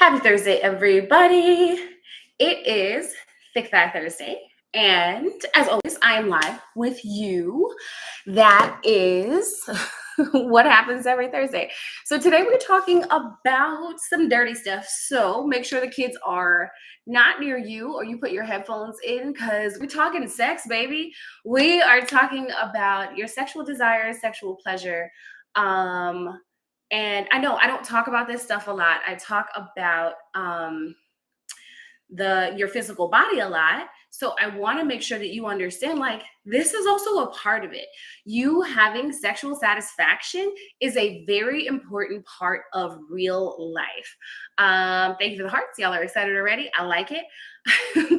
Happy Thursday, everybody. It is Thick Thigh Thursday. And as always, I am live with you. That is what happens every Thursday. So today we're talking about some dirty stuff. So make sure the kids are not near you or you put your headphones in because we're talking sex, baby. We are talking about your sexual desires, sexual pleasure. And I know I don't talk about this stuff a lot. I talk about your physical body a lot. So I want to make sure that you understand like this is also a part of it. You having sexual satisfaction is a very important part of real life. Thank you for the hearts. Y'all are excited already. I like it.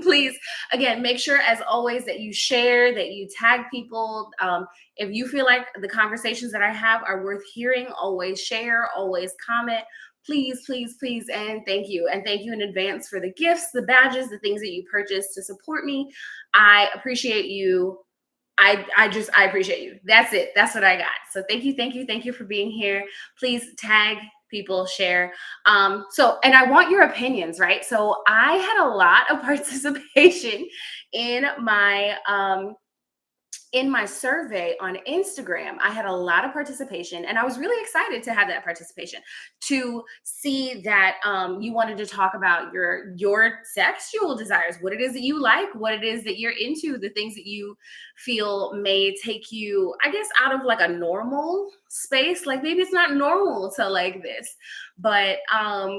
Please, again, make sure as always that you share, that you tag people. If you feel like the conversations that I have are worth hearing, always share, always comment. Please, please, please, and thank you. And thank you in advance for the gifts, the badges, the things that you purchased to support me. I appreciate you. I appreciate you. That's it. That's what I got. So thank you, thank you, thank you for being here. Please tag people, share. And I want your opinions, right? So I had a lot of participation in my survey on Instagram. I had a lot of participation and I was really excited to have that participation, to see that you wanted to talk about your sexual desires, what it is that you like, what it is that you're into, the things that you feel may take you, I guess, out of like a normal space. Like maybe it's not normal to like this, but I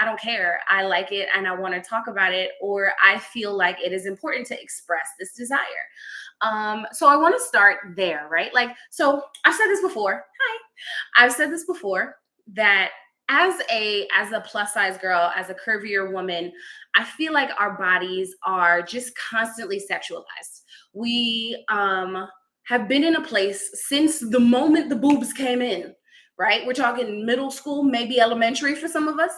don't care. I like it and I want to talk about it, or I feel like it is important to express this desire. So I want to start there, right? Like, so I've said this before. Hi. I've said this before that as a plus size girl, as a curvier woman, I feel like our bodies are just constantly sexualized. We have been in a place since the moment the boobs came in, right? We're talking middle school, maybe elementary for some of us,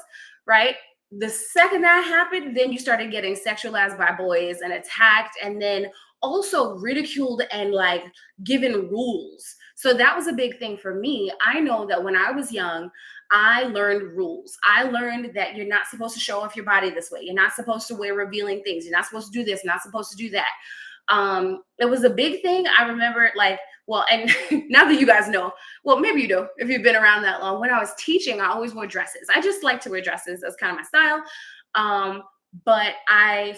right? The second that happened, then you started getting sexualized by boys and attacked, and then also ridiculed and like given rules. So that was a big thing for me. I know that when I was young, I learned rules. I learned that you're not supposed to show off your body this way. You're not supposed to wear revealing things. You're not supposed to do this, not supposed to do that. It was a big thing. I remember like, well, and now that you guys know, well, maybe you do, if you've been around that long, when I was teaching, I always wore dresses. I just like to wear dresses. That's kind of my style. But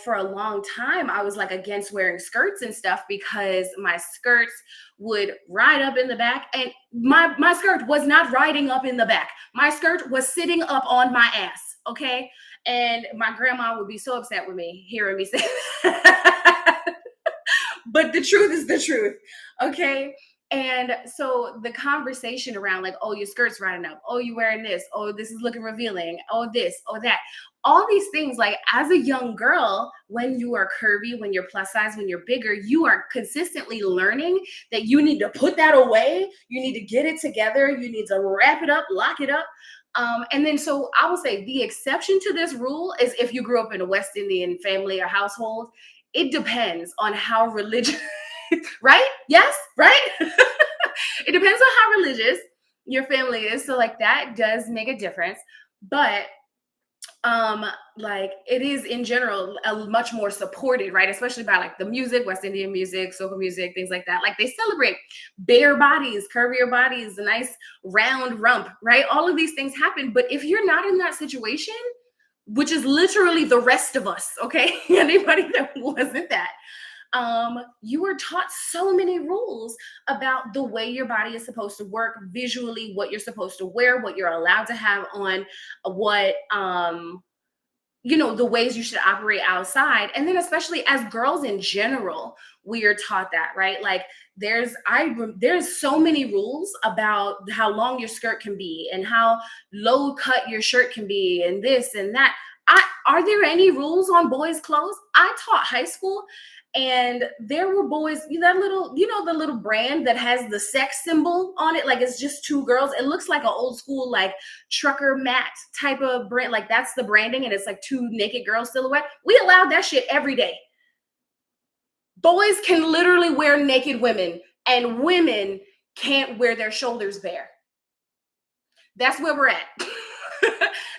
for a long time, I was like against wearing skirts and stuff because my skirts would ride up in the back, and my skirt was not riding up in the back. My skirt was sitting up on my ass. Okay. And my grandma would be so upset with me hearing me say that. But the truth is the truth. Okay. And so the conversation around like, oh, your skirt's riding up. Oh, you wearing this. Oh, this is looking revealing. Oh, this, oh, that. All these things, like as a young girl, when you are curvy, when you're plus size, when you're bigger, you are consistently learning that you need to put that away. You need to get it together. You need to wrap it up, lock it up. And then so I would say the exception to this rule is if you grew up in a West Indian family or household. It depends on how religious, right? Yes, right? It depends on how religious your family is. So like that does make a difference. But like it is in general much more supported, right? Especially by like the music, West Indian music, soca music, things like that. Like they celebrate bare bodies, curvier bodies, a nice round rump, right? All of these things happen. But if you're not in that situation, which is literally the rest of us, okay? Anybody that wasn't that, you were taught so many rules about the way your body is supposed to work visually, what you're supposed to wear, what you're allowed to have on, what the ways you should operate outside. And then especially as girls in general, we are taught that, right? Like there's so many rules about how long your skirt can be and how low cut your shirt can be and this and that. Are there any rules on boys' clothes? I taught high school, and there were boys, that little, the little brand that has the sex symbol on it, like it's just two girls. It looks like an old school, like trucker mat type of brand. Like that's the branding, and it's like two naked girls silhouette. We allowed that shit every day. Boys can literally wear naked women, and women can't wear their shoulders bare. That's where we're at.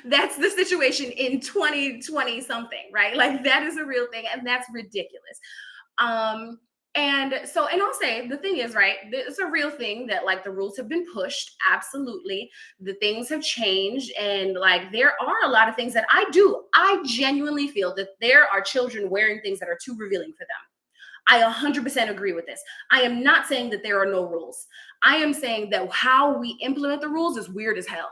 That's the situation in 2020 something, right? Like that is a real thing, and that's ridiculous. Um, and I'll say the thing is, right, it's a real thing that like the rules have been pushed. Absolutely. The things have changed. And like there are a lot of things that I genuinely feel that there are children wearing things that are too revealing for them. I 100% agree with this. I am not saying that there are no rules. I am saying that how we implement the rules is weird as hell.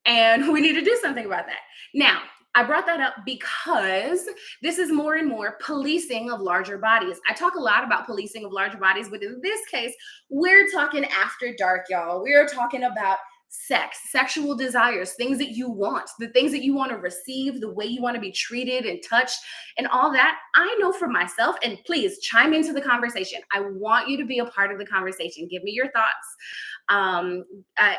And we need to do something about that. Now, I brought that up because this is more and more policing of larger bodies. I talk a lot about policing of larger bodies, but in this case, we're talking after dark, y'all. We're talking about sex, sexual desires, things that you want, the things that you want to receive, the way you want to be treated and touched, and all that. I know for myself, and please chime into the conversation. I want you to be a part of the conversation. Give me your thoughts.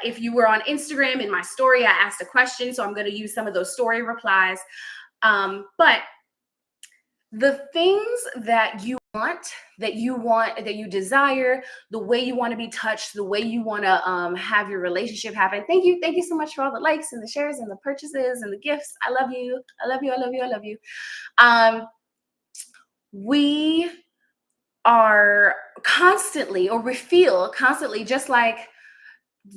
If you were on Instagram in my story, I asked a question, so I'm going to use some of those story replies. But the things that you want, that you desire, the way you want to be touched, the way you want to have your relationship happen. Thank you so much for all the likes and the shares and the purchases and the gifts. I love you. I love you. I love you. I love you. We are constantly, or we feel constantly, just like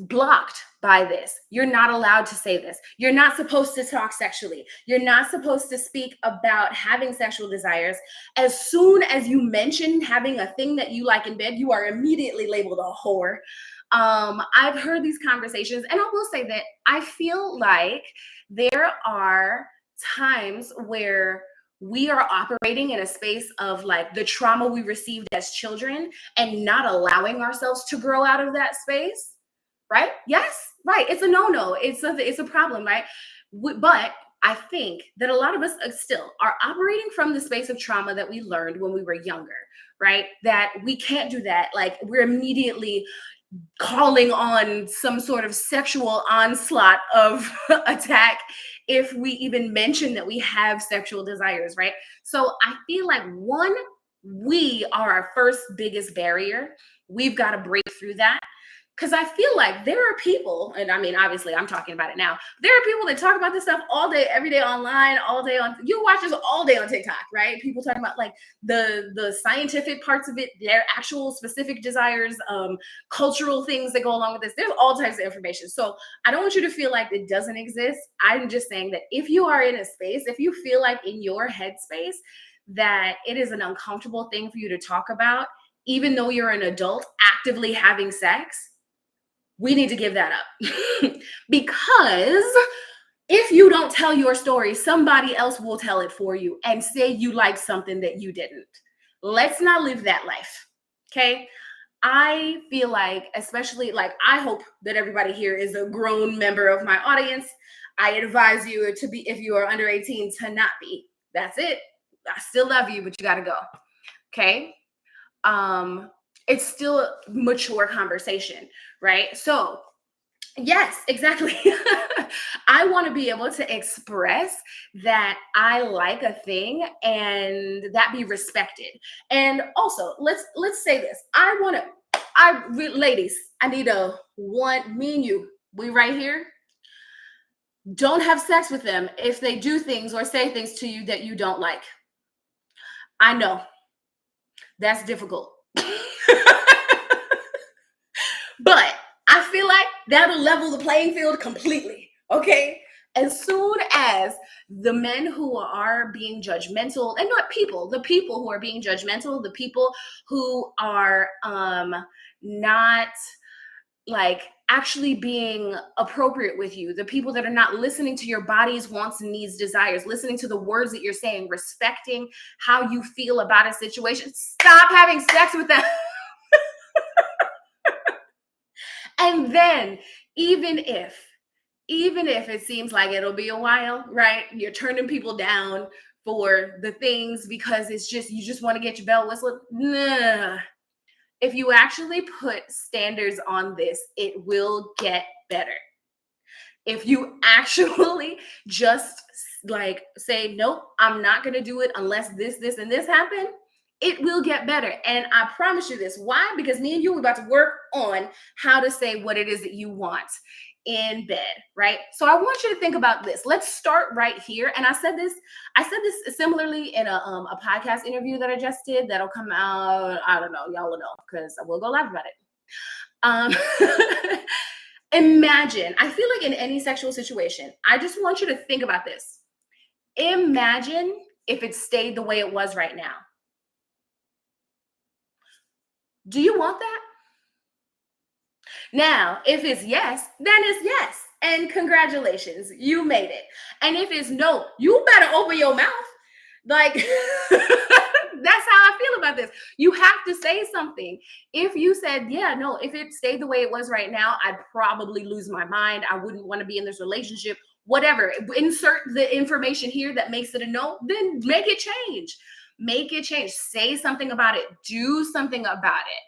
blocked by this. You're not allowed to say this. You're not supposed to talk sexually. You're not supposed to speak about having sexual desires. As soon as you mention having a thing that you like in bed, you are immediately labeled a whore. I've heard these conversations, and I will say that I feel like there are times where we are operating in a space of like the trauma we received as children and not allowing ourselves to grow out of that space. Right? Yes, right. It's a no-no. It's a problem, right? But I think that a lot of us still are operating from the space of trauma that we learned when we were younger, right? That we can't do that. Like we're immediately calling on some sort of sexual onslaught of attack if we even mention that we have sexual desires, right? So I feel like one, we are our first biggest barrier. We've got to break through that. Because I feel like there are people, and I mean, obviously I'm talking about it now. There are people that talk about this stuff all day, every day online, all day on, you watch this all day on TikTok, right? People talking about like the scientific parts of it, their actual specific desires, cultural things that go along with this. There's all types of information. So I don't want you to feel like it doesn't exist. I'm just saying that if you are in a space, if you feel like in your headspace that it is an uncomfortable thing for you to talk about, even though you're an adult actively having sex, we need to give that up. Because if you don't tell your story, somebody else will tell it for you and say you like something that you didn't. Let's not live that life. Okay. I feel like, especially like, I hope that everybody here is a grown member of my audience. I advise you to be, if you are under 18, to not be. That's it. I still love you, but you got to go. Okay. It's still a mature conversation, right? So yes, exactly. I want to be able to express that I like a thing and that be respected. And also, let's say this. Ladies, I need me and you, we right here. Don't have sex with them if they do things or say things to you that you don't like. I know that's difficult. But I feel like that'll level the playing field completely, okay? As soon as the men who are being judgmental, and not people, the people who are being judgmental, the people who are not like actually being appropriate with you, the people that are not listening to your body's wants and needs, desires, listening to the words that you're saying, respecting how you feel about a situation, stop having sex with them. And then even if it seems like it'll be a while, right? You're turning people down for the things because it's just, you just want to get your bell whistled. Nah. If you actually put standards on this, it will get better. If you actually just like say, nope, I'm not going to do it unless this, and this happen, it will get better. And I promise you this. Why? Because me and you are about to work on how to say what it is that you want. in bed, right? So I want you to think about this. Let's start right here. And I said this similarly in a podcast interview that I just did that'll come out. I don't know, y'all will know because I will go live about it. Um, Imagine, I feel like in any sexual situation, I just want you to think about this. Imagine if it stayed the way it was right now. Do you want that? Now, if it's yes, then it's yes. And congratulations, you made it. And if it's no, you better open your mouth. Like, that's how I feel about this. You have to say something. If you said, yeah, no, if it stayed the way it was right now, I'd probably lose my mind. I wouldn't want to be in this relationship. Whatever. Insert the information here that makes it a no, then make it change. Make it change. Say something about it. Do something about it.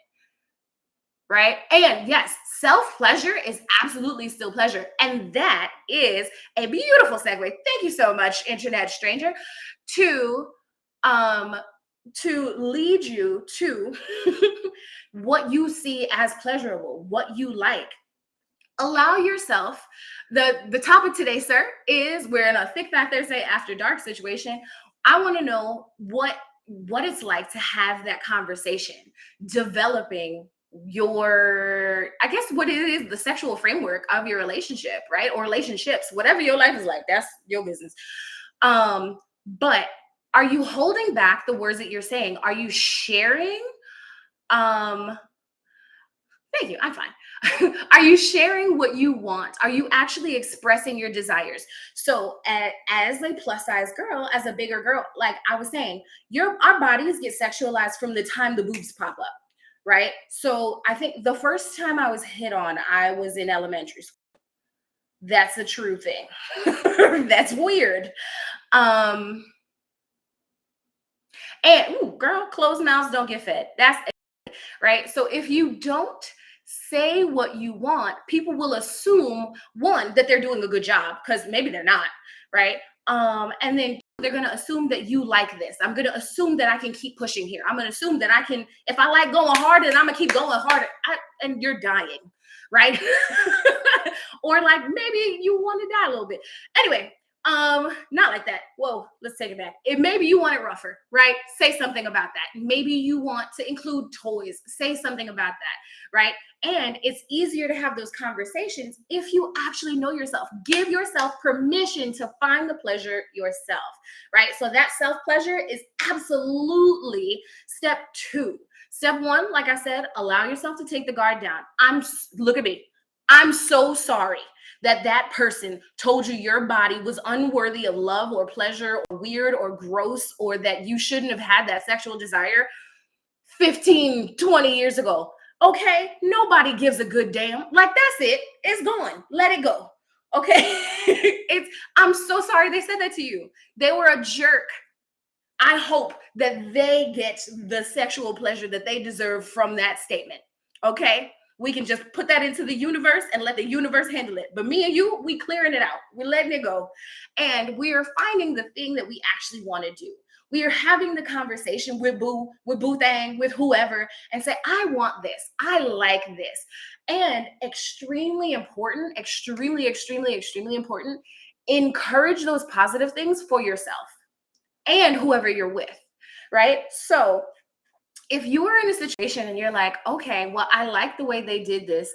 Right? And yes, self-pleasure is absolutely still pleasure. And that is a beautiful segue. Thank you so much, internet stranger, to lead you to what you see as pleasurable, what you like. Allow yourself. The topic today, sir, is we're in a Thick Fat Thursday after dark situation. I want to know what it's like to have that conversation, developing your, I guess what it is, the sexual framework of your relationship, right? Or relationships, whatever your life is like, that's your business. But are you holding back the words that you're saying? Are you sharing? Thank you, I'm fine. Are you sharing what you want? Are you actually expressing your desires? So as a plus size girl, as a bigger girl, like I was saying, our bodies get sexualized from the time the boobs pop up. Right? So I think the first time I was hit on, I was in elementary school. That's a true thing. That's weird. And ooh, girl, closed mouths don't get fed. That's it, right. So if you don't say what you want, people will assume, one, that they're doing a good job, because maybe they're not, right? And then they're going to assume that you like this. I'm going to assume that I can keep pushing here. I'm going to assume that I can, if I like going harder, then I'm going to keep going harder. And you're dying, right? Or like maybe you want to die a little bit. Anyway, not like that. Whoa, let's take it back. Maybe you want it rougher, right? Say something about that. Maybe you want to include toys. Say something about that, right? And it's easier to have those conversations if you actually know yourself. Give yourself permission to find the pleasure yourself, right? So that self-pleasure is absolutely step 2. Step 1, like I said, allow yourself to take the guard down. Look at me. I'm so sorry that person told you your body was unworthy of love or pleasure or weird or gross, or that you shouldn't have had that sexual desire 15, 20 years ago. Okay, nobody gives a good damn. Like, that's it. It's gone. Let it go. Okay. I'm so sorry they said that to you. They were a jerk. I hope that they get the sexual pleasure that they deserve from that statement. Okay. We can just put that into the universe and let the universe handle it. But me and you, we clearing it out. We're letting it go. And we are finding the thing that we actually want to do. We are having the conversation with Boo Thang, with whoever, and say, I want this. I like this. And extremely important, extremely important, encourage those positive things for yourself and whoever you're with, right? So if you are in a situation and you're like, okay, well, I like the way they did this,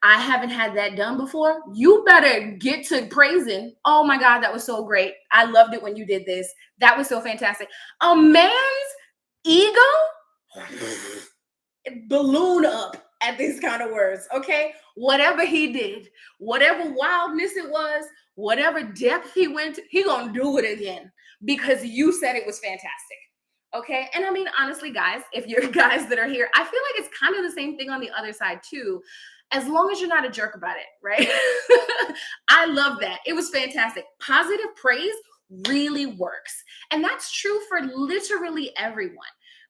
I haven't had that done before, you better get to praising. Oh my God, that was so great. I loved it when you did this. That was so fantastic. A man's ego balloon up at these kind of words, okay? Whatever he did, whatever wildness it was, whatever depth he went to, he gonna do it again because you said it was fantastic. Okay. And I mean, honestly, guys, if you're guys that are here, I feel like it's kind of the same thing on the other side too, as long as you're not a jerk about it, right? I love that. It was fantastic. Positive praise really works. And that's true for literally everyone,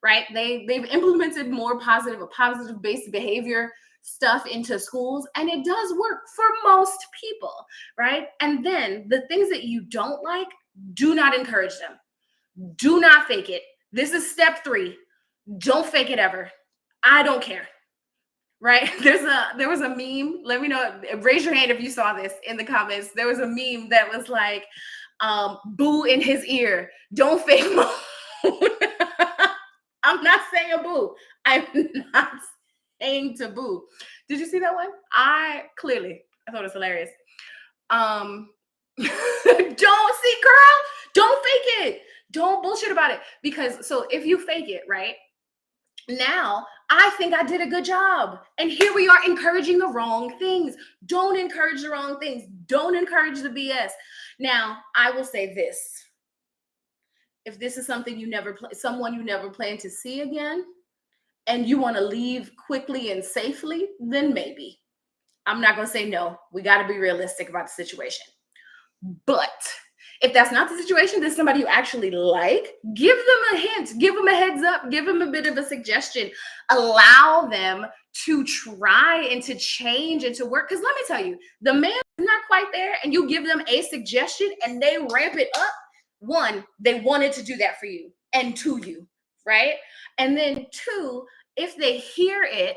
right? They've implemented more positive based behavior stuff into schools, and it does work for most people, right? And then the things that you don't like, do not encourage them. Do not fake it. This is step 3. Don't fake it ever. I don't care. right? There was a meme. Let me know. Raise your hand if you saw this in the comments. There was a meme that was like, boo in his ear. Don't fake moan. I'm not saying boo. I'm not saying to boo. Did you see that one? I thought it was hilarious. Don't see, girl. Don't fake it. Don't bullshit about it. Because so if you fake it, right? Now I think I did a good job. And here we are encouraging the wrong things. Don't encourage the wrong things. Don't encourage the BS. Now, I will say this. If this is something someone you never plan to see again, and you want to leave quickly and safely, then maybe. I'm not going to say no. We got to be realistic about the situation. But if that's not the situation, there's somebody you actually like, give them a hint, give them a heads up, give them a bit of a suggestion, allow them to try and to change and to work. Because let me tell you, the man is not quite there, and you give them a suggestion and they ramp it up. One, they wanted to do that for you and to you, right? And then two, if they hear it,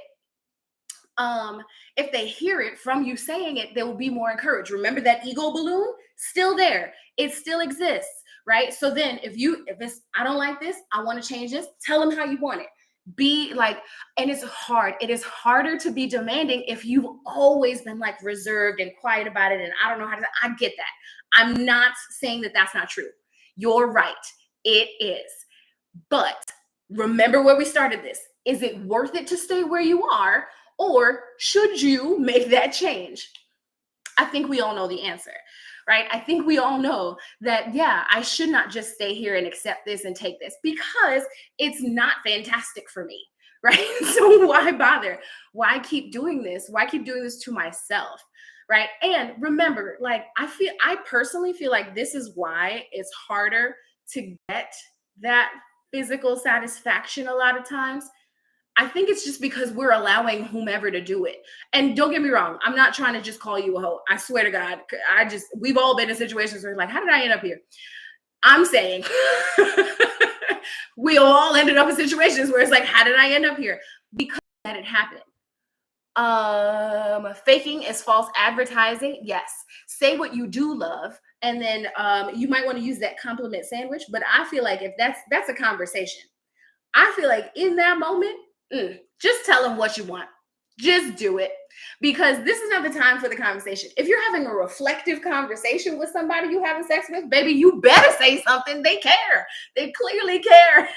from you saying it, they will be more encouraged. Remember that ego balloon? Still there. It still exists, right? So then if it's, I don't like this, I want to change this, tell them how you want it. Be like, and it's hard. It is harder to be demanding if you've always been like reserved and quiet about it. And I don't know how to, I get that. I'm not saying that that's not true. You're right. It is. But remember where we started this. Is it worth it to stay where you are? Or should you make that change? I think we all know the answer, right? I think we all know that, yeah, I should not just stay here and accept this and take this because it's not fantastic for me, right? So why bother? Why keep doing this? Why keep doing this to myself, right? And remember, like, I personally feel like this is why it's harder to get that physical satisfaction a lot of times. I think it's just because we're allowing whomever to do it. And don't get me wrong, I'm not trying to just call you a hoe. I swear to God, we've all been in situations where like, how did I end up here? I'm saying we all ended up in situations where it's like, how did I end up here? Because that it happened. Faking is false advertising. Yes. Say what you do love. And then you might want to use that compliment sandwich. But I feel like if that's a conversation, I feel like in that moment, just tell them what you want. Just do it. Because this is not the time for the conversation. If you're having a reflective conversation with somebody you having sex with, baby, you better say something. They care. They clearly care.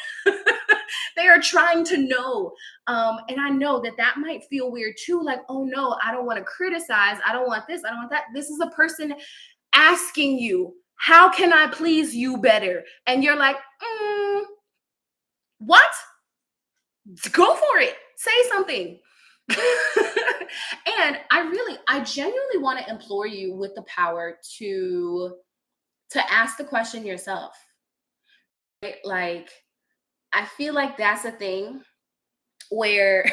They are trying to know. And I know that might feel weird too. Like, oh no, I don't want to criticize. I don't want this. I don't want that. This is a person asking you, how can I please you better? And you're like, what? Go for it. Say something. And I genuinely want to implore you with the power to ask the question yourself. Right? Like, I feel like that's a thing where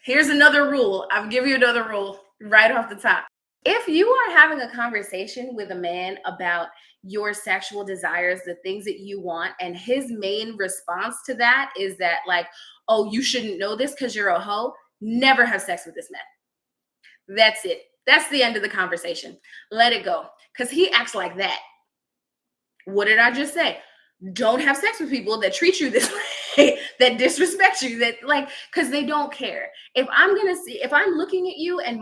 here's another rule. I'll give you another rule right off the top. If you are having a conversation with a man about your sexual desires, the things that you want, and his main response to that is that, like, oh, you shouldn't know this because you're a hoe, never have sex with this man. That's it. That's the end of the conversation. Let it go. Because he acts like that. What did I just say? Don't have sex with people that treat you this way, that disrespect you, that like, because they don't care. If I'm looking at you and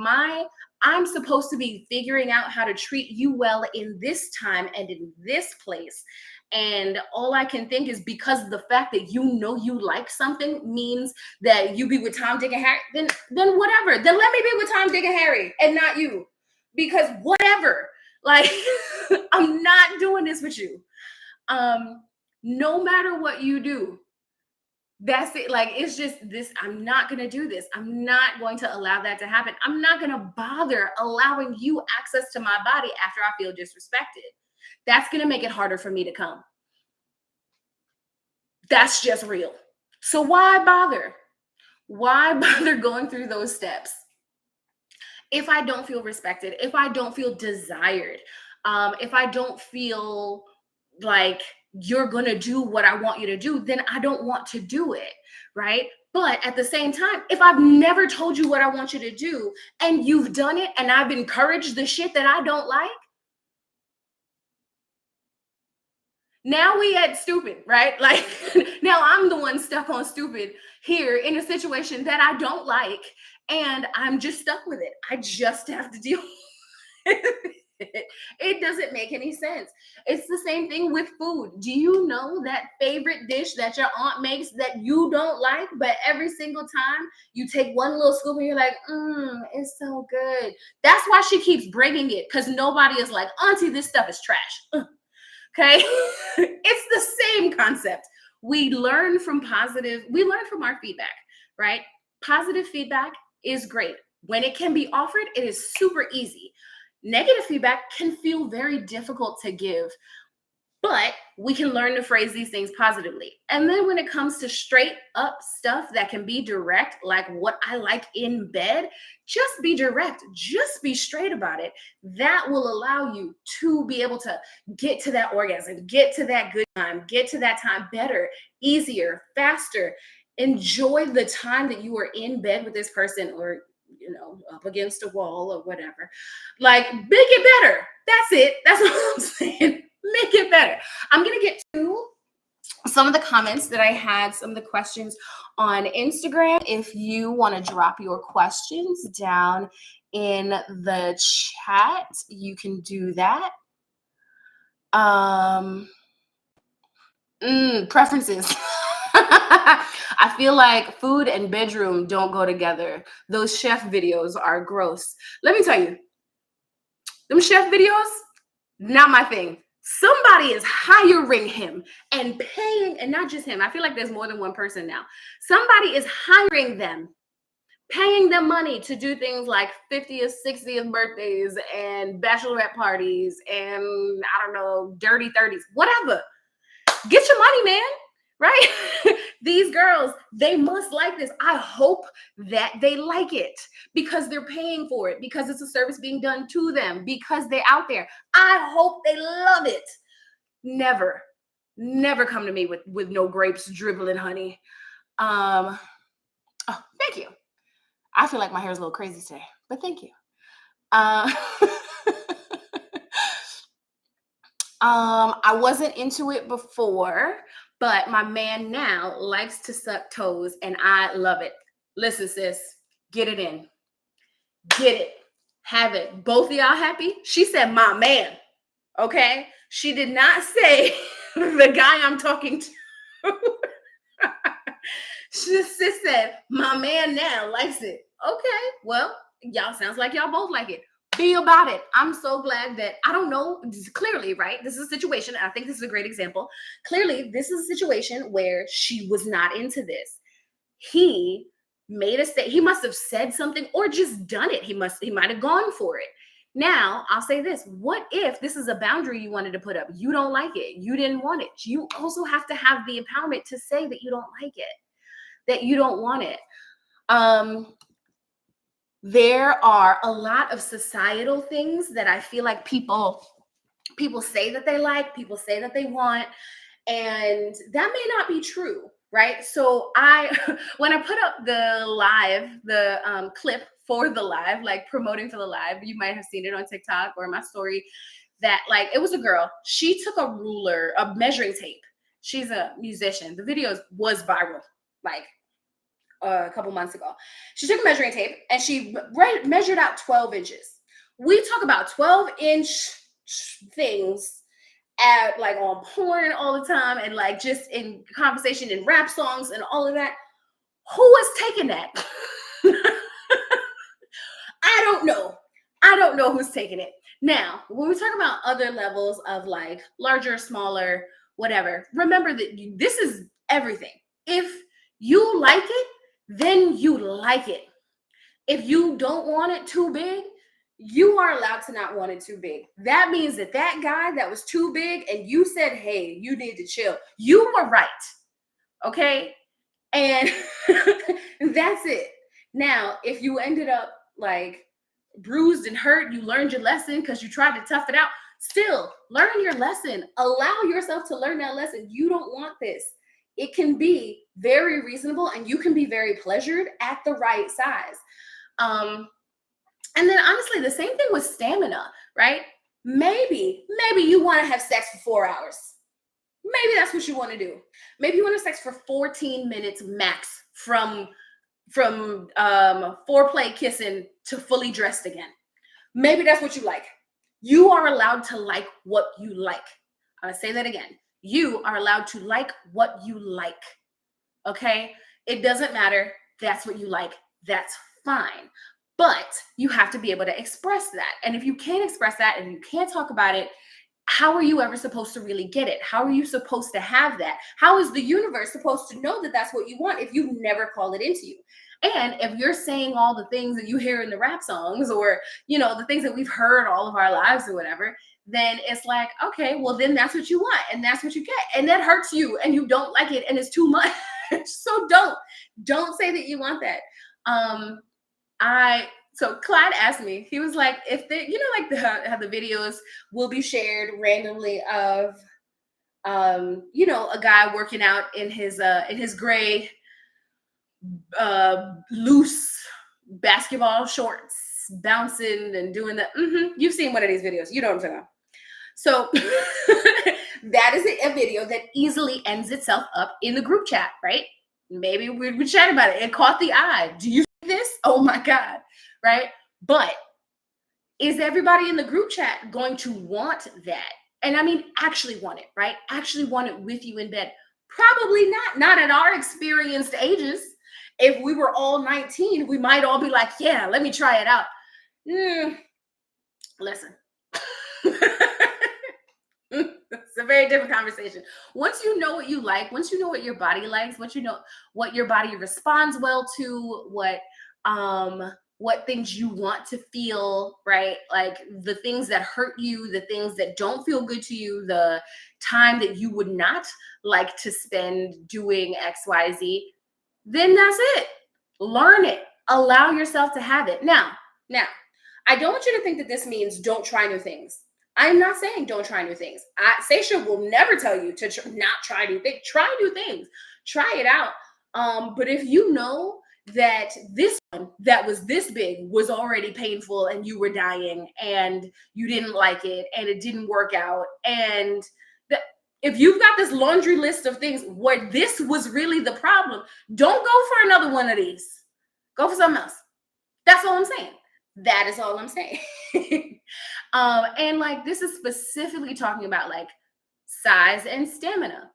I'm supposed to be figuring out how to treat you well in this time and in this place. And all I can think is because the fact that you know you like something means that you be with Tom, Dick, and Harry, then whatever. Then let me be with Tom, Dick, and Harry and not you. Because whatever. Like, I'm not doing this with you. No matter what you do. That's it. Like, it's just this. I'm not going to do this. I'm not going to allow that to happen. I'm not going to bother allowing you access to my body after I feel disrespected. That's going to make it harder for me to come. That's just real. So why bother? Why bother going through those steps? If I don't feel respected, if I don't feel desired, if I don't feel like you're going to do what I want you to do, then I don't want to do it, right? But at the same time, if I've never told you what I want you to do and you've done it and I've encouraged the shit that I don't like, now we at stupid, right? Like now I'm the one stuck on stupid here in a situation that I don't like and I'm just stuck with it. I just have to deal it doesn't make any sense. It's the same thing with food. Do you know that favorite dish that your aunt makes that you don't like, but every single time you take one little scoop and you're like, it's so good. That's why she keeps bringing it because nobody is like, Auntie, this stuff is trash. Okay. It's the same concept. We learn from our feedback, right? Positive feedback is great. When it can be offered, it is super easy. Negative feedback can feel very difficult to give, but we can learn to phrase these things positively. And then when it comes to straight up stuff that can be direct, like what I like in bed, just be direct, just be straight about it. That will allow you to be able to get to that orgasm, get to that good time, get to that time better, easier, faster. Enjoy the time that you are in bed with this person or up against a wall or whatever. Like, make it better. That's it. That's what I'm saying. Make it better. I'm going to get to some of the comments that I had, some of the questions on Instagram. If you want to drop your questions down in the chat, you can do that. Preferences. I feel like food and bedroom don't go together. Those chef videos are gross. Let me tell you, them chef videos, not my thing. Somebody is hiring him and paying, and not just him. I feel like there's more than one person now. Somebody is hiring them, paying them money to do things like 50th, 60th birthdays and bachelorette parties and I don't know, dirty 30s, whatever. Get your money, man. Right? These girls, they must like this. I hope that they like it because they're paying for it, because it's a service being done to them, because they're out there. I hope they love it. Never come to me with no grapes dribbling honey. Oh, thank you. I feel like my hair is a little crazy today, but thank you. I wasn't into it before, but my man now likes to suck toes and I love it. Listen, sis, get it in. Get it. Have it. Both of y'all happy? She said, my man. Okay? She did not say the guy I'm talking to. She said, my man now likes it. Okay, well, y'all sounds like y'all both like it. Be about it. I'm so glad that, I don't know, clearly, right? This is a situation, I think this is a great example. Clearly, this is a situation where she was not into this. He made a statement. He must have said something or just done it. He might have gone for it. Now, I'll say this. What if this is a boundary you wanted to put up? You don't like it. You didn't want it. You also have to have the empowerment to say that you don't like it, that you don't want it. There are a lot of societal things that I feel like people say that they like, people say that they want, and that may not be true, right? So when I put up the clip for the live, like promoting for the live, you might have seen it on TikTok or my story, that like it was a girl. She took a ruler, a measuring tape. She's a musician. The video was viral, like a couple months ago. She took a measuring tape and she measured out 12 inches. We talk about 12-inch things at like on porn all the time and like just in conversation in rap songs and all of that. Who is taking that? I don't know. I don't know who's taking it. Now, when we talk about other levels of like larger, smaller, whatever, remember that this is everything. If you like it, then you like it. If you don't want it too big, you are allowed to not want it too big. That means that guy that was too big and you said, hey, you need to chill. You were right. Okay? And that's it. Now, if you ended up like bruised and hurt, you learned your lesson because you tried to tough it out. Still, learn your lesson. Allow yourself to learn that lesson. You don't want this. It can be very reasonable, and you can be very pleasured at the right size. And then honestly, the same thing with stamina, right? Maybe you want to have sex for 4 hours. Maybe that's what you want to do. Maybe you want to have sex for 14 minutes max from foreplay kissing to fully dressed again. Maybe that's what you like. You are allowed to like what you like. I'll say that again. You are allowed to like what you like. Okay? It doesn't matter. That's what you like. That's fine. But you have to be able to express that. And if you can't express that and you can't talk about it, how are you ever supposed to really get it? How are you supposed to have that? How is the universe supposed to know that that's what you want if you never call it into you? And if you're saying all the things that you hear in the rap songs, or, the things that we've heard all of our lives or whatever, then it's like, okay, well, then that's what you want and that's what you get. And that hurts you and you don't like it and it's too much. So don't say that you want that. So Clyde asked me, he was like, if they, how the videos will be shared randomly of, a guy working out in his gray, loose basketball shorts, bouncing and doing you've seen one of these videos, you know what I'm talking about. So that is a video that easily ends itself up in the group chat, right? Maybe we chat about it. It caught the eye. Do you see this? Oh my God. Right? But is everybody in the group chat going to want that? And I mean, actually want it, right? Actually want it with you in bed? Probably not. Not at our experienced ages. If we were all 19, we might all be like, yeah, let me try it out. Listen. It's a very different conversation. Once you know what you like, once you know what your body likes, once you know what your body responds well to, what things you want to feel, right? Like the things that hurt you, the things that don't feel good to you, the time that you would not like to spend doing XYZ, then that's it. Learn it. Allow yourself to have it. Now, I don't want you to think that this means don't try new things. I'm not saying don't try new things. Seisha will never tell you to not try new things. Try new things. Try it out. But if you know that this one that was this big was already painful and you were dying and you didn't like it and it didn't work out, and if you've got this laundry list of things where this was really the problem, don't go for another one of these. Go for something else. That's all I'm saying. That is all I'm saying. And like, this is specifically talking about like size and stamina.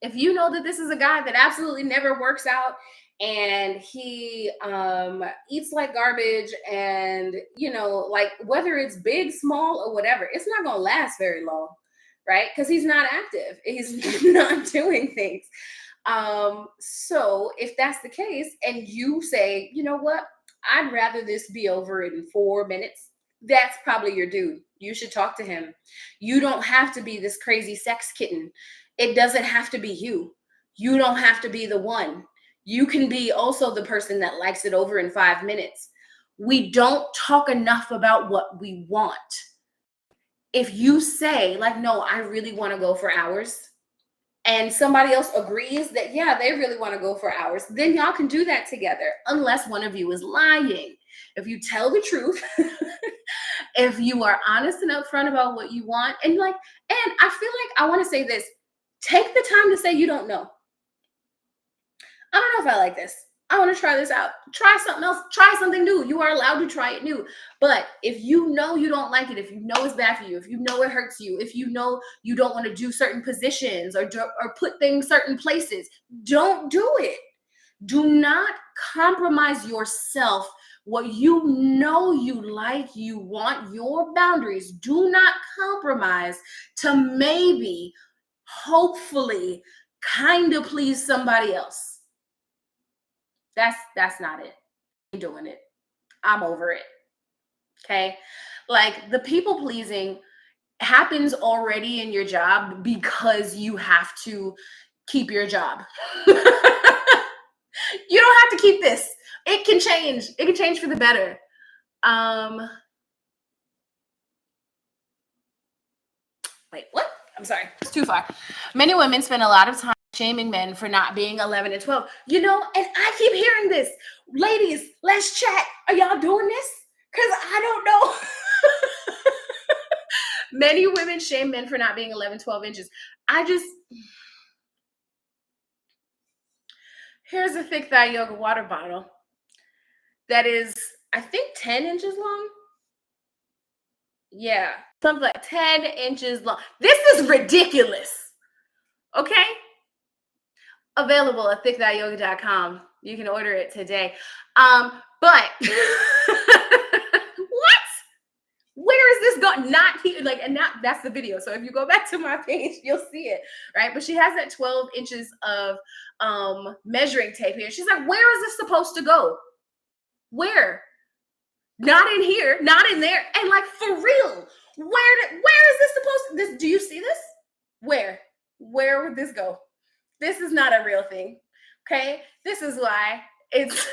If you know that this is a guy that absolutely never works out and he eats like garbage, and like whether it's big, small, or whatever, it's not gonna last very long, right? Because he's not active, he's not doing things. So if that's the case and you say, you know what, I'd rather this be over in 4 minutes, that's probably your dude. You should talk to him. You don't have to be this crazy sex kitten. It doesn't have to be you. You don't have to be the one. You can be also the person that likes it over in 5 minutes. We don't talk enough about what we want. If you say like, no, I really want to go for hours, and somebody else agrees that, yeah, they really want to go for hours, then y'all can do that together, unless one of you is lying. If you tell the truth, if you are honest and upfront about what you want, and I feel like I want to say this, take the time to say you don't know. I don't know if I like this. I want to try this out. Try something else. Try something new. You are allowed to try it new. But if you know you don't like it, if you know it's bad for you, if you know it hurts you, if you know you don't want to do certain positions or put things certain places, don't do it. Do not compromise yourself. What you know you like, you want, your boundaries. Do not compromise to maybe, hopefully, kind of please somebody else. That's not it. I'm doing it. I'm over it. Okay? Like, the people pleasing happens already in your job because you have to keep your job. You don't have to keep this. It can change. It can change for the better. Wait, what? I'm sorry. It's too far. Many women spend a lot of time shaming men for not being 11 and 12. You know, and I keep hearing this. Ladies, let's chat. Are y'all doing this? Because I don't know. Many women shame men for not being 11, 12 inches. Here's a thick thigh yoga water bottle that is, I think, 10 inches long. Yeah, something like 10 inches long. This is ridiculous. Okay? Available at thickthighyoga.com. You can order it today. But what? Where is this going? Not here, like, and that's the video. So if you go back to my page, you'll see it, right? But she has that 12 inches of measuring tape here. She's like, where is this supposed to go? Where? Not in here, not in there. And like, for real, where is this supposed to, do you see this? Where would this go? This is not a real thing. Okay. This is why it's,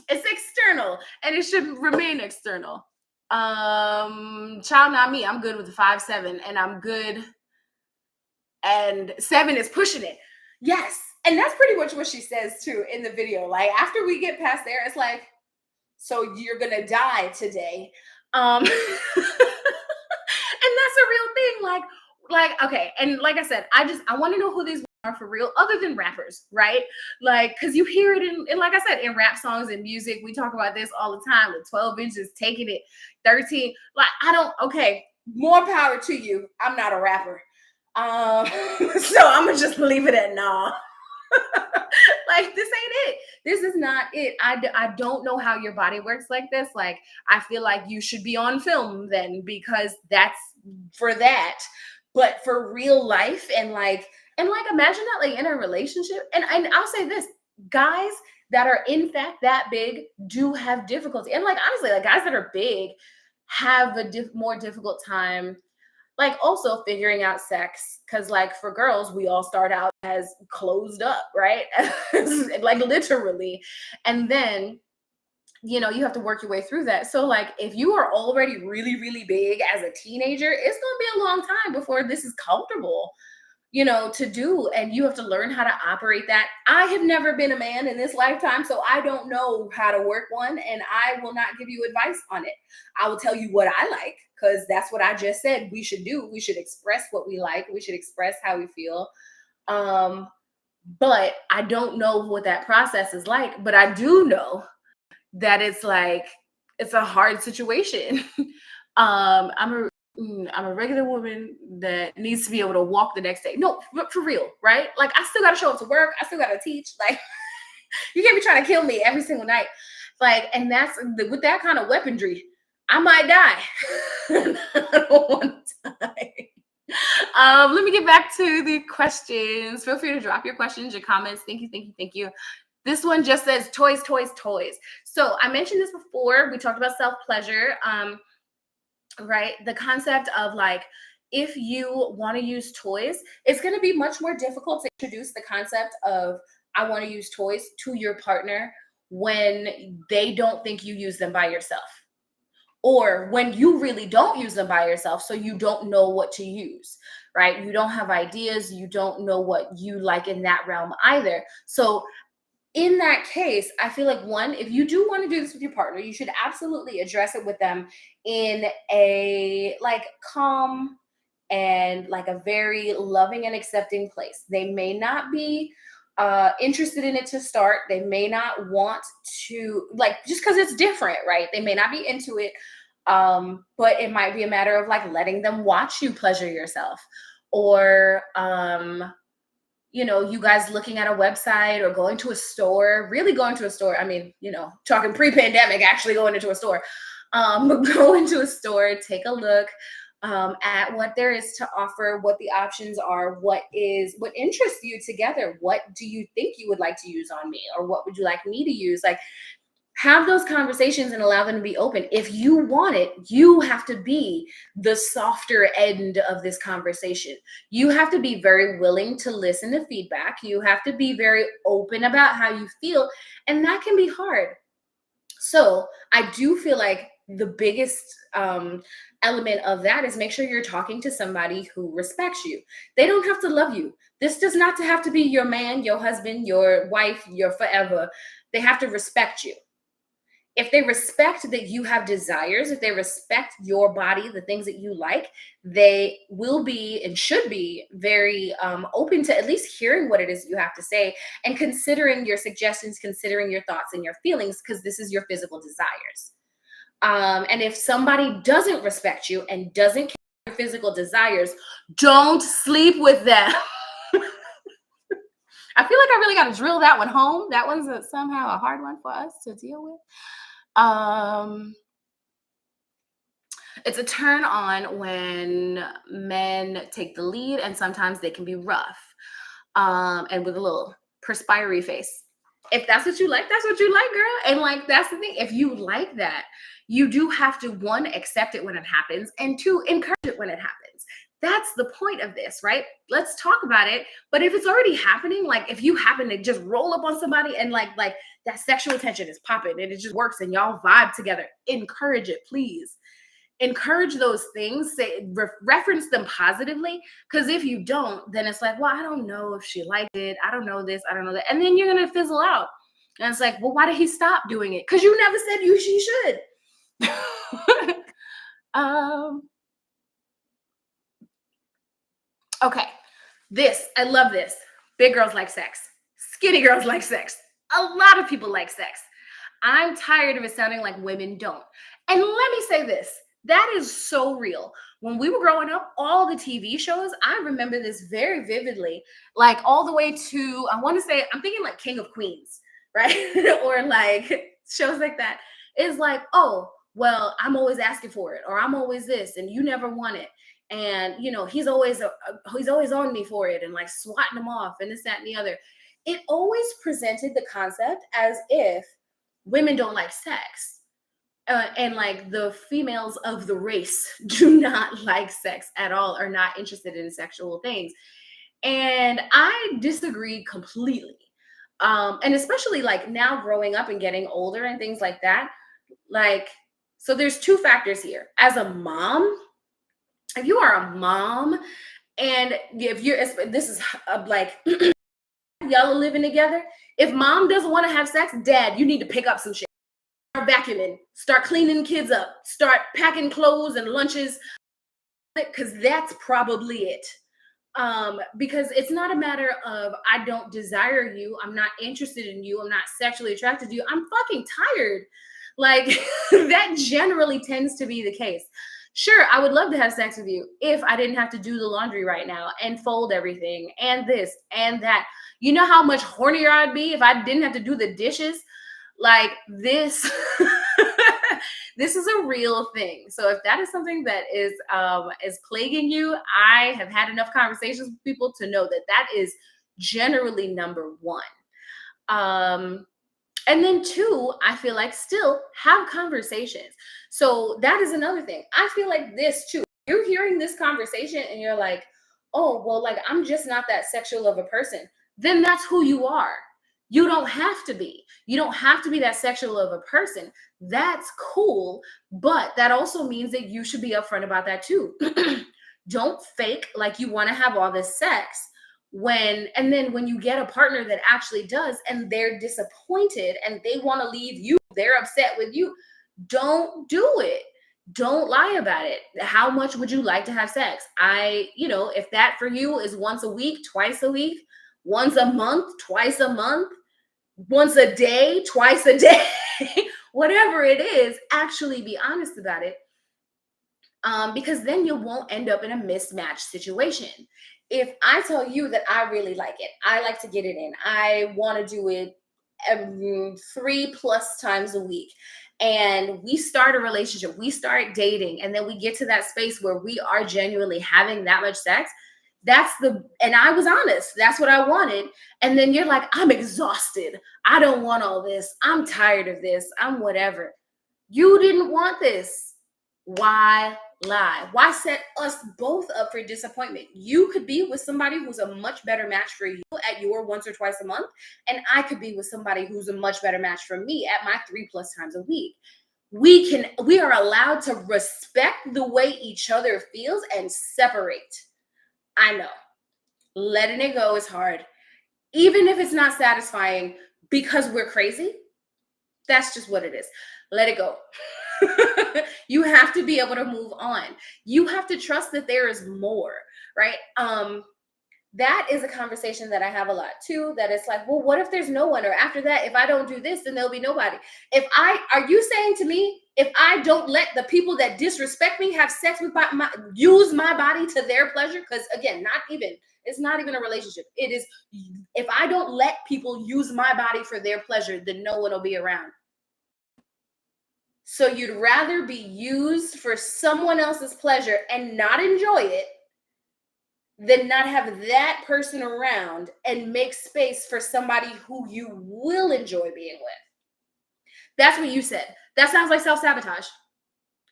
it's external and it should remain external. Child, not me. I'm good with the 5'7", and I'm good. And 7 is pushing it. Yes. And that's pretty much what she says too in the video. Like, after we get past there, it's like, so you're gonna die today. And that's a real thing. Like, okay. And like I said, I want to know who these are for real, other than rappers, right? Like, because you hear it in, like I said, in rap songs and music. We talk about this all the time, with 12 inches, taking it, 13. Like, okay, more power to you. I'm not a rapper. So I'm gonna just leave it at nah. Like, this ain't it. This is not it. I don't know how your body works like this. Like, I feel like you should be on film then, because that's for that. But for real life, and like imagine that, like, in a relationship. And I'll say this, guys that are in fact that big do have difficulty. And like, honestly, like, guys that are big have a more difficult time, like, also figuring out sex. Because like, for girls, we all start out as closed up, right? Like, literally. And then, you know, you have to work your way through that. So like, if you are already really, really big as a teenager, it's going to be a long time before this is comfortable, you know, to do. And you have to learn how to operate that. I have never been a man in this lifetime, so I don't know how to work one, and I will not give you advice on it. I will tell you what I like, because that's what I just said we should do. We should express what we like. We should express how we feel. But I don't know what that process is like. But I do know that it's like, it's a hard situation. I'm a regular woman that needs to be able to walk the next day. No, for real, right? Like, I still got to show up to work. I still got to teach. Like, you can't be trying to kill me every single night. Like, and that's with that kind of weaponry, I might die. I don't want to die. Let me get back to the questions. Feel free to drop your questions, your comments. Thank you. This one just says toys. So I mentioned this before. We talked about self-pleasure. Right? The concept of, like, if you want to use toys, it's going to be much more difficult to introduce the concept of I want to use toys to your partner when they don't think you use them by yourself, or when you really don't use them by yourself, so you don't know what to use, right? You don't have ideas, you don't know what you like in that realm either. So in that case, I feel like, one, if you do want to do this with your partner, you should absolutely address it with them in a, like, calm and like a very loving and accepting place. They may not be interested in it to start. They may not want to, like, just because it's different, right? They may not be into it. But it might be a matter of, like, letting them watch you pleasure yourself, or you know, you guys looking at a website or going to a store, really going to a store. I mean, you know, talking pre-pandemic, actually going into a store. Go into a store, take a look at what there is to offer, what the options are, what interests you together. What do you think you would like to use on me, or what would you like me to use? Like, have those conversations and allow them to be open. If you want it, you have to be the softer end of this conversation. You have to be very willing to listen to feedback. You have to be very open about how you feel. And that can be hard. So I do feel like the biggest element of that is make sure you're talking to somebody who respects you. They don't have to love you. This does not have to be your man, your husband, your wife, your forever. They have to respect you. If they respect that you have desires, if they respect your body, the things that you like, they will be and should be very open to at least hearing what it is you have to say and considering your suggestions, considering your thoughts and your feelings, because this is your physical desires. And if somebody doesn't respect you and doesn't care your physical desires, don't sleep with them. I feel like I really got to drill that one home. That one's somehow a hard one for us to deal with. It's a turn on when men take the lead, and sometimes they can be rough, and with a little perspiry face. If that's what you like, that's what you like, girl. And like, that's the thing. If you like that, you do have to, one, accept it when it happens, and two, encourage it when it happens. That's the point of this, right? Let's talk about it. But if it's already happening, like if you happen to just roll up on somebody and like that sexual tension is popping and it just works and y'all vibe together, encourage it, please. Encourage those things, say reference them positively, because if you don't, then it's like, well, I don't know if she liked it, I don't know this, I don't know that, and then you're gonna fizzle out. And it's like, well, why did he stop doing it? Because you never said she should. Okay, I love this. Big girls like sex, skinny girls like sex, a lot of people like sex. I'm tired of it sounding like women don't. And let me say this, that is so real. When we were growing up, all the TV shows, I remember this very vividly, like all the way to, I want to say, I'm thinking like King of Queens, right? Or like shows like that. It's like, oh, well, I'm always asking for it, or I'm always this, and you never want it. And he's always on me for it, and like swatting him off, and this, that, and the other. It always presented the concept as if women don't like sex. And like the females of the race do not like sex at all, are not interested in sexual things. And I disagree completely. And especially like now growing up and getting older and things like that. Like, so there's two factors here. As a mom, if you are a mom and if you're, this is like, y'all are living together. If mom doesn't want to have sex, dad, you need to pick up some shit. Start vacuuming, start cleaning kids up, start packing clothes and lunches, because that's probably it. Because it's not a matter of I don't desire you, I'm not interested in you, I'm not sexually attracted to you, I'm fucking tired. Like that generally tends to be the case. Sure, I would love to have sex with you if I didn't have to do the laundry right now and fold everything and this and that. You know how much hornier I'd be if I didn't have to do the dishes? Like this, this is a real thing. So if that is something that is plaguing you, I have had enough conversations with people to know that that is generally number one. And then two, I feel like still have conversations. So that is another thing. I feel like this too. You're hearing this conversation and you're like, oh, well, like I'm just not that sexual of a person. Then that's who you are. You don't have to be. You don't have to be that sexual of a person. That's cool. But that also means that you should be upfront about that too. Don't fake like you want to have all this sex and then when you get a partner that actually does and they're disappointed and they want to leave you, they're upset with you. Don't do it. Don't lie about it. How much would you like to have sex? If that for you is once a week, twice a week, once a month, twice a month, once a day, twice a day, whatever it is, actually be honest about it. Because then you won't end up in a mismatched situation. If I tell you that I really like it, I like to get it in, I want to do it 3+ times a week, and we start a relationship, we start dating, and then we get to that space where we are genuinely having that much sex, and I was honest, that's what I wanted. And then you're like, I'm exhausted, I don't want all this, I'm tired of this, I'm whatever. You didn't want this. Why lie? Why set us both up for disappointment? You could be with somebody who's a much better match for you at your once or twice a month, and I could be with somebody who's a much better match for me at my 3+ times a week. we are allowed to respect the way each other feels and separate. I know letting it go is hard, even if it's not satisfying, because we're crazy. That's just what it is. Let it go. You have to be able to move on. You have to trust that there is more, right? That is a conversation that I have a lot too. That it's like, well, what if there's no one? Or after that, if I don't do this, then there'll be nobody. Are you saying to me, if I don't let the people that disrespect me have sex with use my body to their pleasure? Because again, it's not even a relationship. It is, if I don't let people use my body for their pleasure, then no one will be around. So you'd rather be used for someone else's pleasure and not enjoy it than not have that person around and make space for somebody who you will enjoy being with. That's what you said. That sounds like self-sabotage.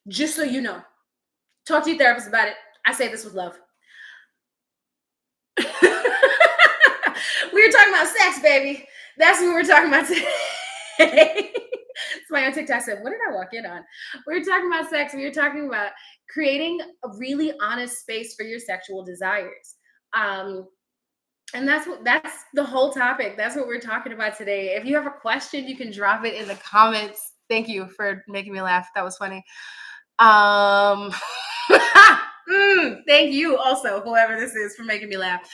Just so you know. Talk to your therapist about it. I say this with love. We were talking about sex, baby. That's what we're talking about today. Somebody on TikTok said, what did I walk in on? We were talking about sex. We were talking about creating a really honest space for your sexual desires. And that's the whole topic. That's what we're talking about today. If you have a question, you can drop it in the comments. Thank you for making me laugh. That was funny. Thank you also, whoever this is, for making me laugh.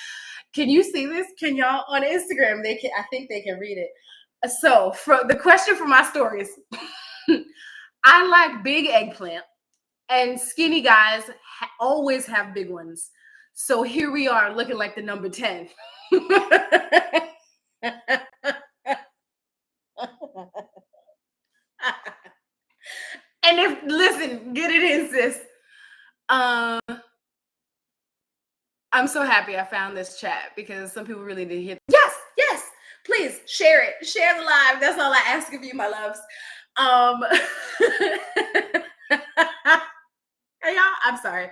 Can you see this? Can y'all on Instagram? I think they can read it. So for the question for my stories, I like big eggplant, and skinny guys always have big ones. So here we are looking like the number 10. And listen, get it in, sis. I'm so happy I found this chat because some people really did hear. Yes, please share it. Share the live. That's all I ask of you, my loves. Hey, y'all, I'm sorry.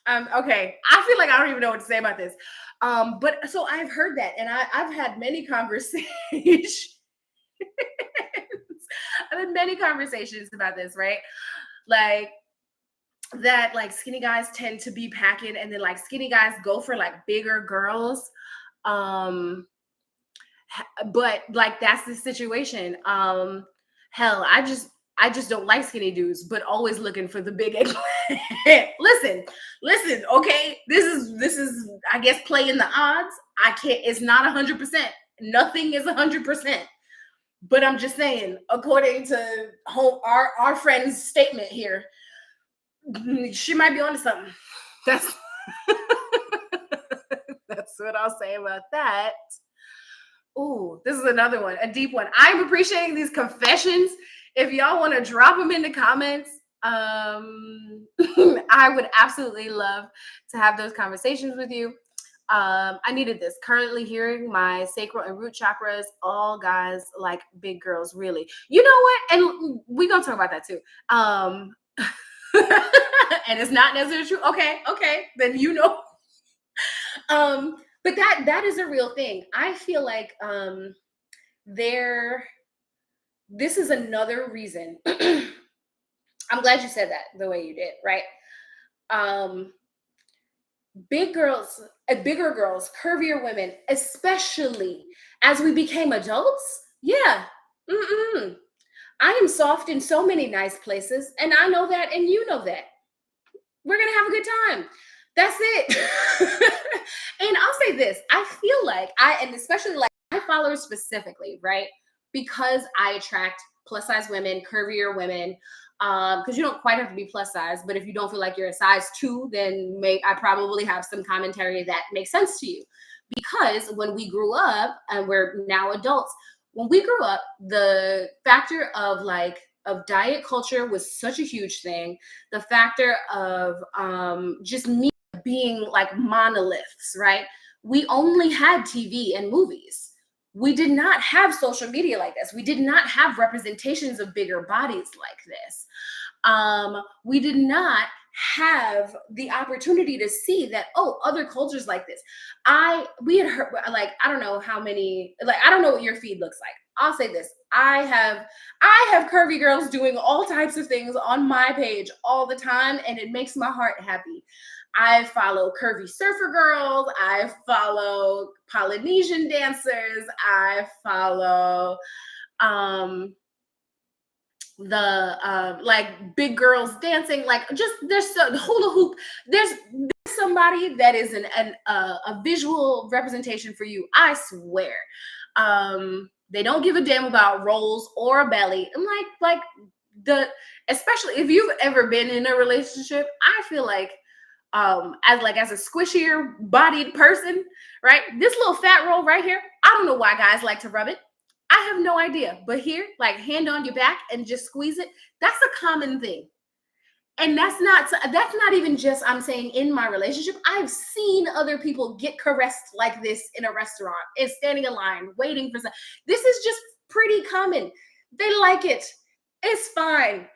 Okay, I feel like I don't even know what to say about this. But so I've heard that, and I've had many conversations. I've had many conversations about this, right? Like that, like skinny guys tend to be packing, and then like skinny guys go for like bigger girls. But like that's the situation. Hell, I just don't like skinny dudes, but always looking for the big listen, okay. This is I guess playing the odds. I can't, it's not 100%. Nothing is 100%. But I'm just saying, according to our friend's statement here, she might be onto something. That's that's what I'll say about that. Ooh, this is another one, a deep one. I'm appreciating these confessions. If y'all want to drop them in the comments, I would absolutely love to have those conversations with you. I needed this. Currently hearing my sacral and root chakras. All guys like big girls, really. You know what? And we're gonna talk about that too. And it's not necessarily true. Okay, then you know. But that is a real thing. I feel like this is another reason. I'm glad you said that the way you did, right? Bigger girls, curvier women, especially as we became adults. Yeah. I am soft in so many nice places, and I know that, and you know that. We're gonna have a good time. That's it. And I'll say this, I feel like and especially like my followers specifically, right? Because I attract plus size women, curvier women, because you don't quite have to be plus size, but if you don't feel like you're a size 2, then I probably have some commentary that makes sense to you. Because when we grew up, and we're now adults, when we grew up, the factor of diet culture was such a huge thing. The factor of just me being like monoliths, right? We only had TV and movies. We did not have social media like this. We did not have representations of bigger bodies like this. We did not have the opportunity to see that, oh, other cultures like this. We had heard, like, I don't know how many, like, I don't know what your feed looks like. I'll say this. I have curvy girls doing all types of things on my page all the time, and it makes my heart happy. I follow curvy surfer girls. I follow Polynesian dancers. I follow um the like big girls dancing, like, just there's the hula hoop. There's somebody that is a visual representation for you, I swear. They don't give a damn about rolls or a belly, and like the especially if you've ever been in a relationship, I feel like, as a squishier bodied person, right, this little fat roll right here, I don't know why guys like to rub it. I have no idea. But here, like, hand on your back and just squeeze it. That's a common thing. And that's not even just, I'm saying, in my relationship. I've seen other people get caressed like this in a restaurant and standing in line waiting for some. This is just pretty common. They like it. It's fine.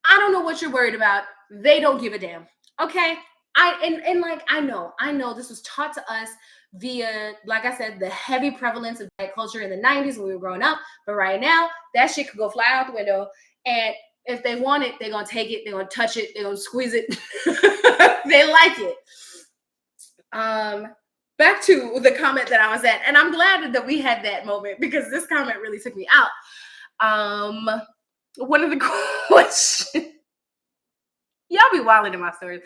I don't know what you're worried about. They don't give a damn. Okay? I know this was taught to us via, like I said, the heavy prevalence of diet culture in the 90s when we were growing up. But right now, that shit could go fly out the window. And if they want it, they're gonna take it, they're gonna touch it, they're gonna squeeze it. They like it. Back to the comment that I was at, and I'm glad that we had that moment because this comment really took me out. One of the questions, y'all be wilding in my stories.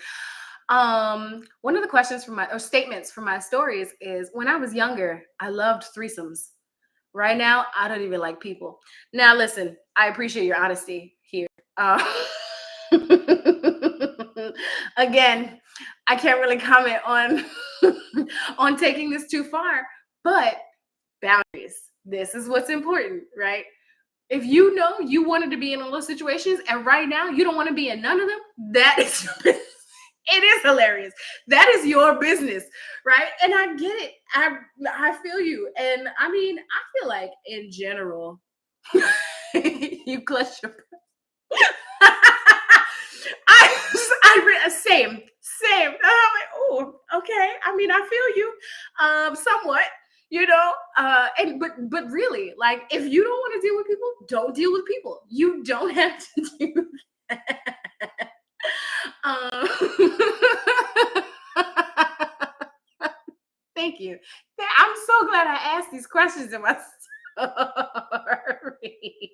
One of the questions statements from my stories is, when I was younger, I loved threesomes. Right now, I don't even like people. Now, listen, I appreciate your honesty here. Again, I can't really comment on on taking this too far, but boundaries. This is what's important, right? If you know you wanted to be in all those situations and right now you don't want to be in none of them, that is your business. It is hilarious. That is your business, right? And I get it. I feel you. And I mean, I feel like in general, you clutch your same. And I'm like, oh, okay. I mean, I feel you, somewhat, but really, like, if you don't want to deal with people, don't deal with people. You don't have to do that. Thank you. I'm so glad I asked these questions in my story.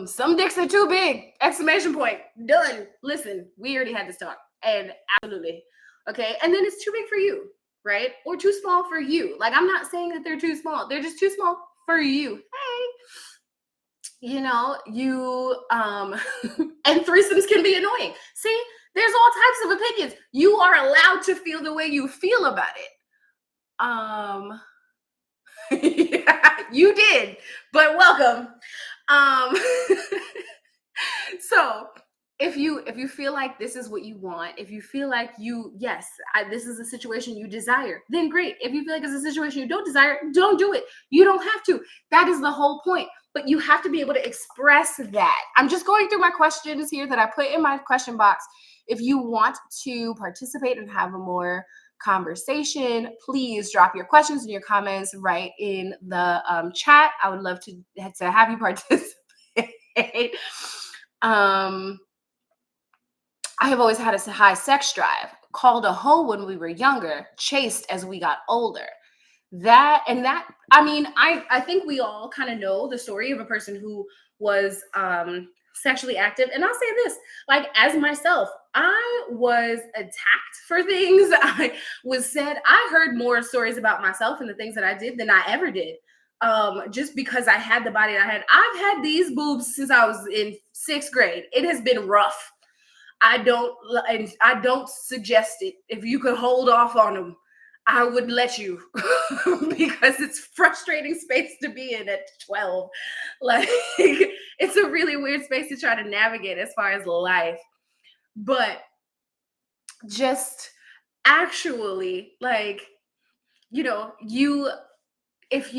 Some dicks are too big! Exclamation point. Done. Listen, we already had this talk, and absolutely, okay. And then it's too big for you, right? Or too small for you. Like, I'm not saying that they're too small. They're just too small for you. Hey, you and threesomes can be annoying. See, there's all types of opinions. You are allowed to feel the way you feel about it. Yeah, you did, but welcome. So if you feel like this is what you want, if you feel like this is a situation you desire, then great. If you feel like it's a situation you don't desire, don't do it. You don't have to. That is the whole point. But you have to be able to express that. I'm just going through my questions here that I put in my question box. If you want to participate and have a more conversation, please drop your questions and your comments right in the chat. I would love to have you participate. I have always had a high sex drive, called a hoe when we were younger, chased as we got older. I mean, I think we all kind of know the story of a person who was sexually active. And I'll say this, like, as myself, I was attacked for things. I heard more stories about myself and the things that I did than I ever did. Just because I had the body that I had. I've had these boobs since I was in 6th grade. It has been rough. I don't suggest it. If you could hold off on them, I would let you, because it's frustrating space to be in at 12. Like, it's a really weird space to try to navigate as far as life. But just actually, like, if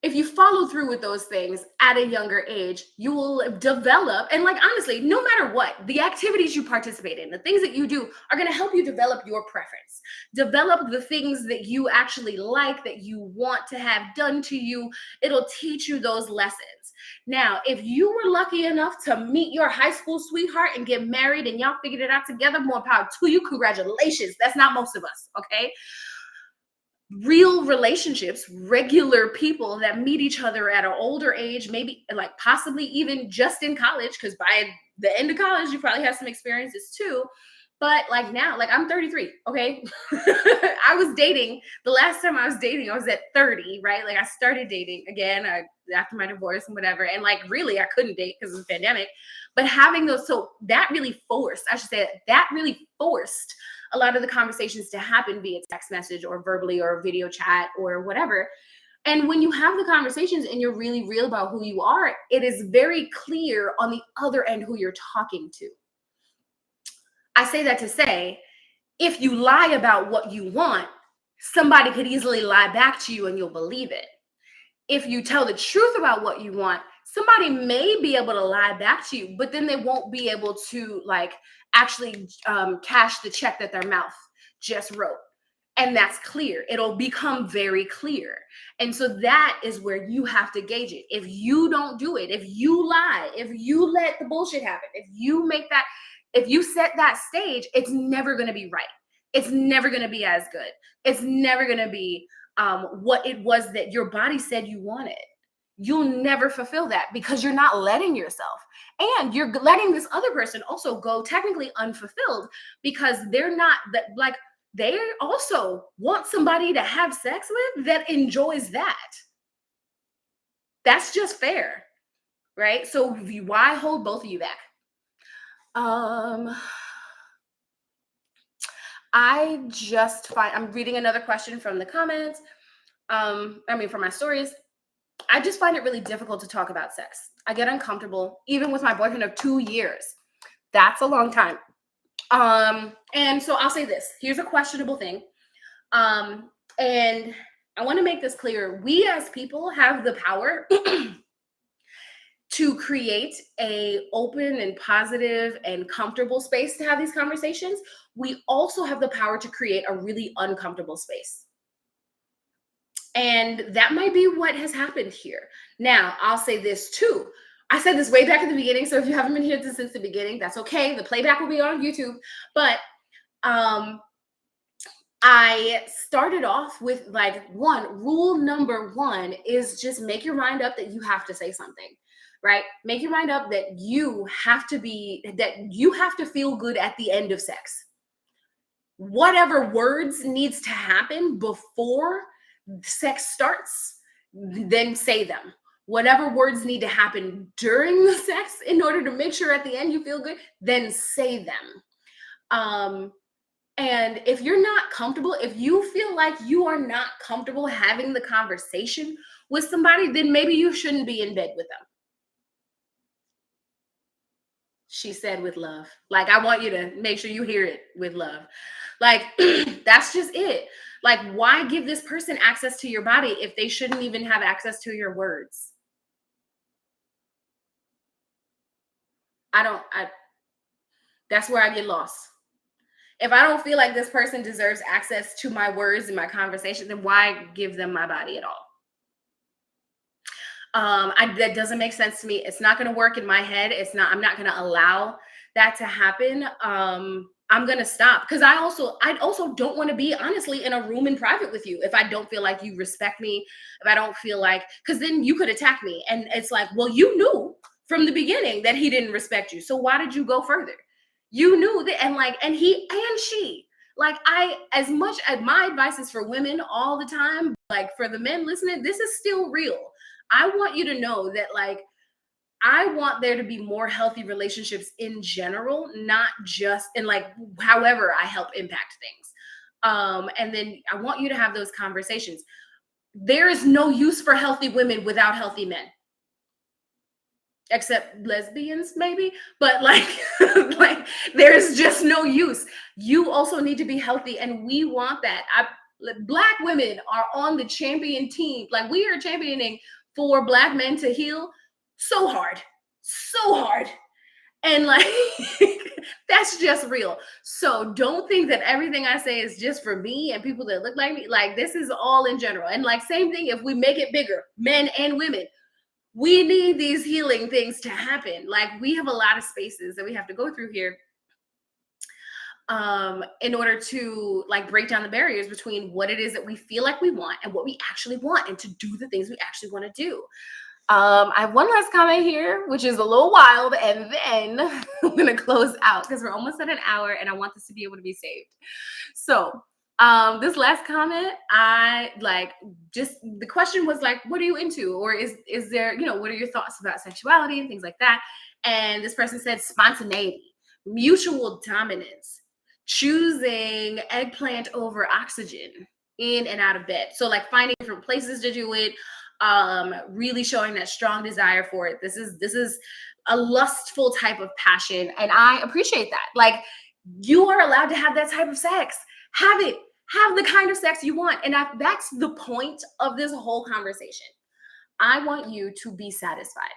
if you follow through with those things at a younger age, you will develop. And like, honestly, no matter what, the activities you participate in, the things that you do are going to help you develop your preference, develop the things that you actually like, that you want to have done to you. It'll teach you those lessons. Now, if you were lucky enough to meet your high school sweetheart and get married and y'all figured it out together, more power to you. Congratulations. That's not most of us. Okay. Real relationships, regular people that meet each other at an older age, maybe like possibly even just in college, because by the end of college, you probably have some experiences too. But like now, like I'm 33, okay? I was dating, the last time I was dating, I was at 30, right? Like I started dating again after my divorce and whatever. And like really, I couldn't date because of the pandemic. But having those, so that really forced, I should say, that really forced a lot of the conversations to happen via text message or verbally or video chat or whatever. And when you have the conversations and you're really real about who you are, it is very clear on the other end who you're talking to. I say that to say, if you lie about what you want, somebody could easily lie back to you and you'll believe it. If you tell the truth about what you want, somebody may be able to lie back to you, but then they won't be able to like actually cash the check that their mouth just wrote. And that's clear. It'll become very clear. And so that is where you have to gauge it. If you don't do it, if you lie, if you let the bullshit happen, if you set that stage, it's never going to be right. It's never going to be as good. It's never going to be what it was that your body said you wanted. You'll never fulfill that because you're not letting yourself. And you're letting this other person also go technically unfulfilled because they're not that, like, they also want somebody to have sex with that enjoys that. That's just fair, right? So why hold both of you back? I'm reading another question from the comments. From my stories. I just find it really difficult to talk about sex. I get uncomfortable, even with my boyfriend of 2 years. That's a long time. And so I'll say this. Here's a questionable thing. And I want to make this clear. We as people have the power to create a open and positive and comfortable space to have these conversations. We also have the power to create a really uncomfortable space. And that might be what has happened here. Now, I'll say this too. I said this way back at the beginning, so if you haven't been here since the beginning, that's okay. The playback will be on YouTube. But I started off with rule number one is just make your mind up that you have to say something, right? Make your mind up that you have to feel good at the end of sex. Whatever words needs to happen before sex starts, then say them. Whatever words need to happen during the sex in order to make sure at the end you feel good, then say them. And if you're not comfortable, if you feel like you are not comfortable having the conversation with somebody, then maybe you shouldn't be in bed with them. She said with love. Like, I want you to make sure you hear it with love. Like, that's just it. Like, why give this person access to your body if they shouldn't even have access to your words? That's where I get lost. If I don't feel like this person deserves access to my words and my conversation, then why give them my body at all? That doesn't make sense to me. It's not going to work in my head. I'm not going to allow that to happen. I'm going to stop because I also don't want to be honestly in a room in private with you. If I don't feel like you respect me, if I don't feel like, because then you could attack me. And it's like, well, you knew from the beginning that he didn't respect you. So why did you go further? You knew that. And he and she, as much as my advice is for women all the time, like for the men listening, this is still real. I want you to know that I want there to be more healthy relationships in general, not just in however I help impact things. And then I want you to have those conversations. There is no use for healthy women without healthy men. Except lesbians, maybe, but there's just no use. You also need to be healthy, and we want that. Black women are on the champion team. Like, we are championing for Black men to heal so hard, so hard. And like, that's just real. So don't think that everything I say is just for me and people that look like me. Like, this is all in general. And like, same thing if we make it bigger, men and women. We need these healing things to happen. Like, we have a lot of spaces that we have to go through here in order to like break down the barriers between what it is that we feel like we want and what we actually want, and to do the things we actually want to do. I have one last comment here, which is a little wild, and then I'm gonna close out because we're almost at an hour and I want this to be able to be saved. So this last comment, I like, just the question was like, what are you into? Or is there, what are your thoughts about sexuality and things like that? And this person said spontaneity, mutual dominance, choosing eggplant over oxygen in and out of bed. So like finding different places to do it, really showing that strong desire for it. This is a lustful type of passion, and I appreciate that. Like, you are allowed to have that type of sex. Have it. Have the kind of sex you want. And that's the point of this whole conversation. I want you to be satisfied.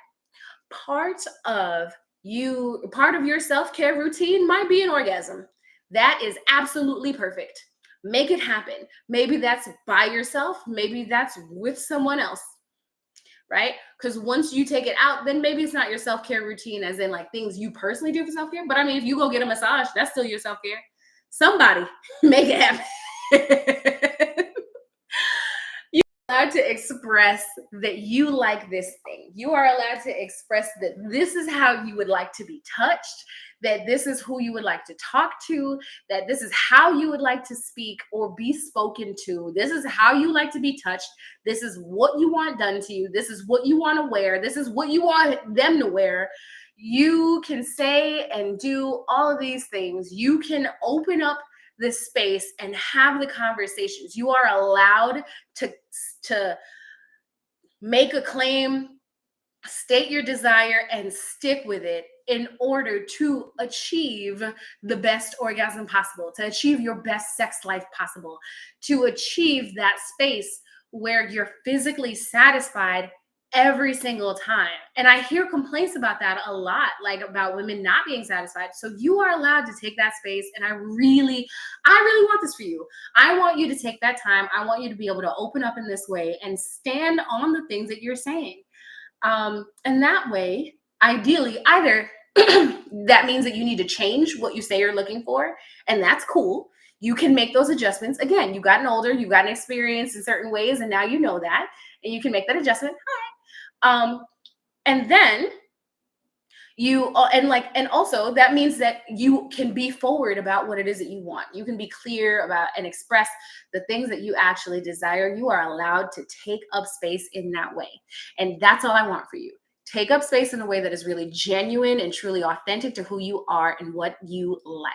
Part of your self-care routine might be an orgasm. That is absolutely perfect. Make it happen. Maybe that's by yourself. Maybe that's with someone else, right? Because once you take it out, then maybe it's not your self-care routine as in like things you personally do for self-care. But I mean, if you go get a massage, that's still your self-care. Somebody make it happen. You're allowed to express that you like this thing. You are allowed to express that this is how you would like to be touched, that this is who you would like to talk to, that this is how you would like to speak or be spoken to. This is how you like to be touched. This is what you want done to you. This is what you want to wear. This is what you want them to wear. You can say and do all of these things. You can open up this space and have the conversations. You are allowed to make a claim, state your desire, and stick with it in order to achieve the best orgasm possible, to achieve your best sex life possible, to achieve that space where you're physically satisfied every single time. And I hear complaints about that a lot, like about women not being satisfied. So you are allowed to take that space. And I really want this for you. I want you to take that time. I want you to be able to open up in this way and stand on the things that you're saying. And that way, ideally, either that means that you need to change what you say you're looking for, and that's cool. You can make those adjustments. Again, you've gotten older, you've gotten experience in certain ways, and now you know that, and you can make that adjustment. And then and also that means that you can be forward about what it is that you want. You can be clear about and express the things that you actually desire. You are allowed to take up space in that way. And that's all I want for you. Take up space in a way that is really genuine and truly authentic to who you are and what you like.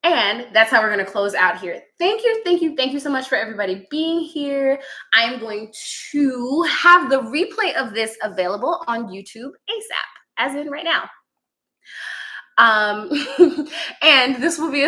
And that's how we're going to close out here. Thank you so much for everybody being here. I'm going to have the replay of this available on YouTube ASAP, as in right now. And this will be